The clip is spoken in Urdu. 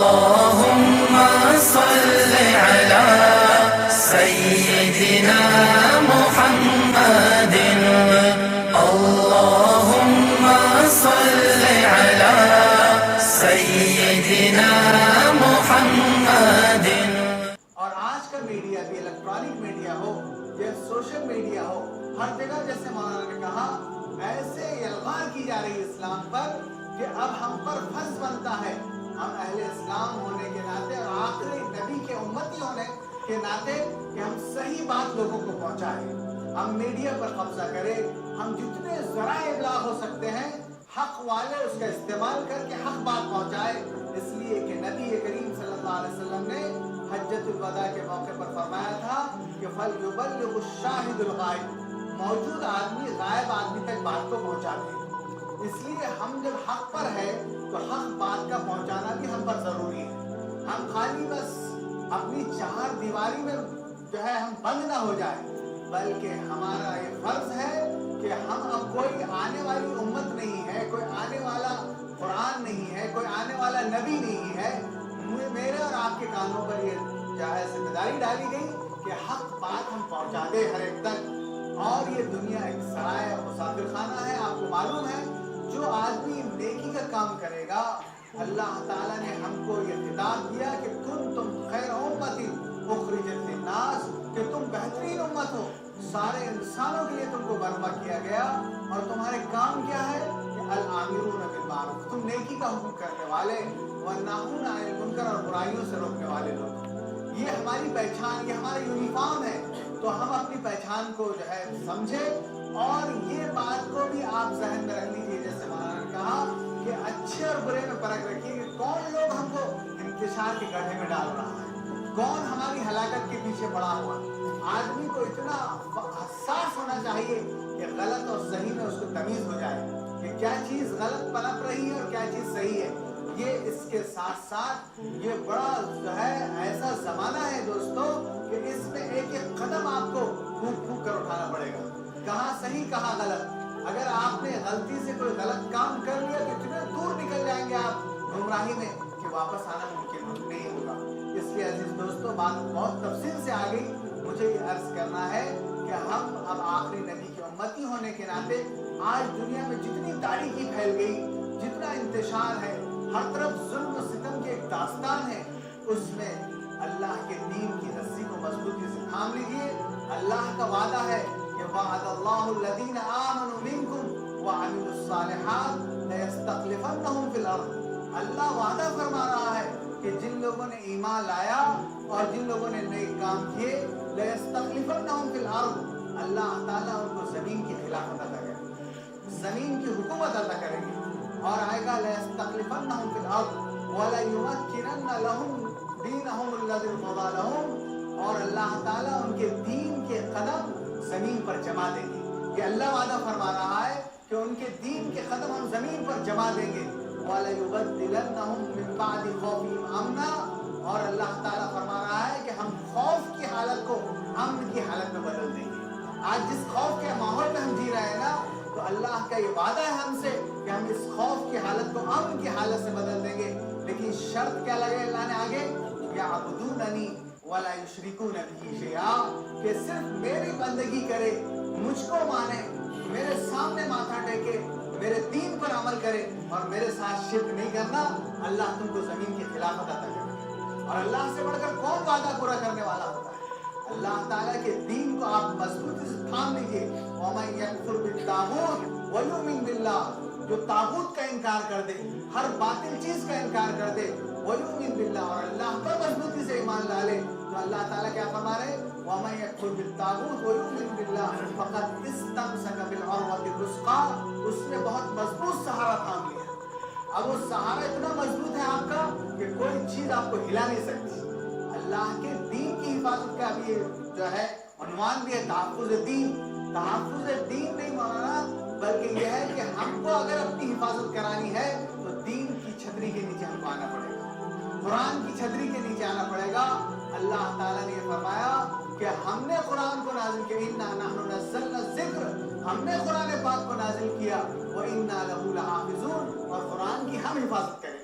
اللهم صل على سيدنا محمد اللهم صل على سيدنا محمد. اور آج کا میڈیا بھی الیکٹرانک میڈیا ہو یا سوشل میڈیا ہو، ہر جگہ جیسے مولانا نے کہا ایسے الغار کی جا رہی اسلام پر کہ اب ہم پر فرض بنتا ہے، ہم اہل اسلام ہونے کے ناطے اور آخری نبی کے امتی ہونے کے ناطے کہ ہم صحیح بات لوگوں کو پہنچائیں، ہم میڈیا پر قبضہ کریں، ہم جتنے ذرائع ابلاغ ہو سکتے ہیں حق والے اس کا استعمال کر کے حق بات پہنچائے. اس لیے کہ نبی کریم صلی اللہ علیہ وسلم نے حجۃ الوداع کے موقع پر فرمایا تھا کہ فَلْيُبَلِّغُ الشَّاهِدُ الْغَائِبَ، موجود آدمی غائب آدمی تک بات کو پہنچا دے. اس لیے ہم جب حق پر ہے تو حق بات کا پہنچانا بھی ہم پر ضروری ہے. ہم خالی بس اپنی چار دیواری میں جو ہے ہم بند نہ ہو جائیں، بلکہ ہمارا یہ فرض ہے کہ ہم اب کوئی آنے والی امت نہیں ہے، کوئی آنے والا قرآن نہیں ہے، کوئی آنے والا نبی نہیں ہے. میرے اور آپ کے کانوں پر یہ جو ہے ذمہ داری ڈالی گئی کہ حق بات ہم پہنچا دیں ہر ایک تک. اور یہ دنیا ایک سرائے اور مسافر خانہ ہے. آپ کو معلوم ہے جو آدمی نیکی کا کام کرے گا، اللہ تعالیٰ نے ہم کو یہ خطاب دیا کہ کنتم خیر امت اخرجت للناس، کہ تم بہترین امت ہو، سارے انسانوں کے لیے تم کو برپا کیا گیا. اور تمہارے کام کیا ہے کہ الامرون بالمعروف، تم نیکی کا حکم کرنے والے، والناہون عن المنکر، اور برائیوں سے روکنے والے لوگ. یہ ہماری پہچان، یہ ہمارا یونیفارم ہے. تو ہم اپنی پہچان کو جو ہے سمجھے، اور یہ بات کو بھی آپ ذہن میں رکھ لیجیے جیسے مولانا نے کہا کہ اچھے اور برے میں فرق رکھیے کہ کون لوگ ہم کو انتشار کے گڑھے میں ڈال رہا ہے، کون ہماری ہلاکت کے پیچھے پڑا ہوا. آدمی کو اتنا حساس ہونا چاہیے کہ غلط اور صحیح میں اس کو تمیز ہو جائے کہ کیا چیز غلط پنپ رہی ہے اور کیا چیز صحیح ہے. یہ اس کے ساتھ ساتھ یہ بڑا جو ہے ایسا زمانہ ہے دوستو کہ اس میں ایک ایک قدم آپ کو پھونک پھونک کر اٹھانا پڑے گا، کہاں صحیح کہاں غلط. اگر آپ نے غلطی سے کوئی غلط کام کر لیا تو اتنے دور نکل جائیں گے آپ گمراہی میں کہ واپس آنا ممکن نہیں ہوگا. اس لیے عزیز دوستو بات بہت تفصیل سے آ گئی. مجھے یہ عرض کرنا ہے کہ ہم اب آخری نبی کے امتی ہونے کے ناطے آج دنیا میں جتنی تاریکی پھیل گئی، جتنا انتشار ہے، ہر طرف ظلم و ستم کی ایک داستان ہے، اس میں اللہ کے دین کی رسی کو مضبوطی سے تھام لیجیے. اللہ کا وعدہ ہے کہ وعد اللہ الذین آمنوا منکم وعملوا الصالحات لیستخلفنہم فی الارض. اللہ وعدہ فرما رہا ہے کہ جن لوگوں نے ایمان لایا اور جن لوگوں نے نیک کام کیے، لیستخلفنہم فی الارض، اللہ تعالیٰ ان کو زمین کی خلافت عطا کرے گا، زمین کی حکومت عطا کریں گے. اور آئے گا لیستخلفنہم فی الارض ولیمکنن لہم دینہم الذی ارتضی لہم، اور اللہ تعالیٰ ان کے دین کے قدم زمین پر جما دیں گے. یہ اللہ وعدہ فرما رہا ہے کہ ان کے دین کے قدم ہم زمین پر جما دیں گے. وَلَيُبَدِّلَنَّهُم مِّن بَعْدِ خَوْفِهِمْ أَمْنًا، اور اللہ تعالیٰ فرما رہا ہے کہ ہم خوف کی حالت کو امن کی حالت میں بدل دیں گے. آج جس خوف کے ماحول میں ہم جی رہے ہیں نا، تو اللہ کا یہ وعدہ ہے ہم سے کہ ہم اس خوف کی حالت کو امن کی حالت سے بدل دیں گے. لیکن شرط کیا لگے اللہ نے آگے؟ یعبدوننی ولا یشرکون بی شیئا، کہ صرف میری بندگی کرے، مجھ کو مانے، میرے سامنے ماتھا ٹیکے، میرے دین پر عمل کرے اور میرے ساتھ شرک نہیں کرنا. اللہ تم کو زمین کی خلافت عطا کرے گا. اور اللہ سے بڑھ کر کون وعدہ پورا کرنے والا ہوتا ہے؟ اللہ تعالیٰ کے دین کو آپ مضبوطی سے تھام لیجیے. وَمَن يَكْفُرْ بِالطَّاغُوتِ وَيُؤْمِنْ بِاللَّهِ، جو طاغوت کا انکار کر دے، ہر باطل چیز کا انکار کر دے، وَيُؤْمِنْ بِاللَّهِ، اور اللہ پر مضبوطی سے ایمان ڈالے، تو اللہ تعالیٰ کیا فرما رہے؟ وَمَن يَكْفُرْ بِالطَّاغُوتِ وَيُؤْمِنْ بِاللَّهِ فَقَدْ اسْتَمْسَكَ بِالْعُرْوَةِ الْوُثْقَىٰ، اس نے بہت مضبوط سہارا تھام لیا. اب وہ سہارا اتنا مضبوط ہے آپ کا کہ کوئی چیز آپ کو ہلا نہیں سکتی. اللہ کے دین کی حفاظت کا بھی جو ہے عنوان بھی ہے تحفظ دین. تحفظ دین نہیں مولانا، بلکہ یہ ہے کہ ہم کو اگر اپنی حفاظت کرانی ہے تو دین کی چھتری کے نیچے ہم کو آنا پڑے گا، قرآن کی چھتری کے نیچے آنا پڑے گا. اللہ تعالیٰ نے یہ فرمایا کہ ہم نے قرآن کو نازل کیا، اِنَّا نَحْنُ نَزَّلْنَا الذِّکْرَ، ہم نے قرآن پاک کو نازل کیا، وَإِنَّا لَهُ لَحَافِظُونَ، اور قرآن کی ہم حفاظت کریں.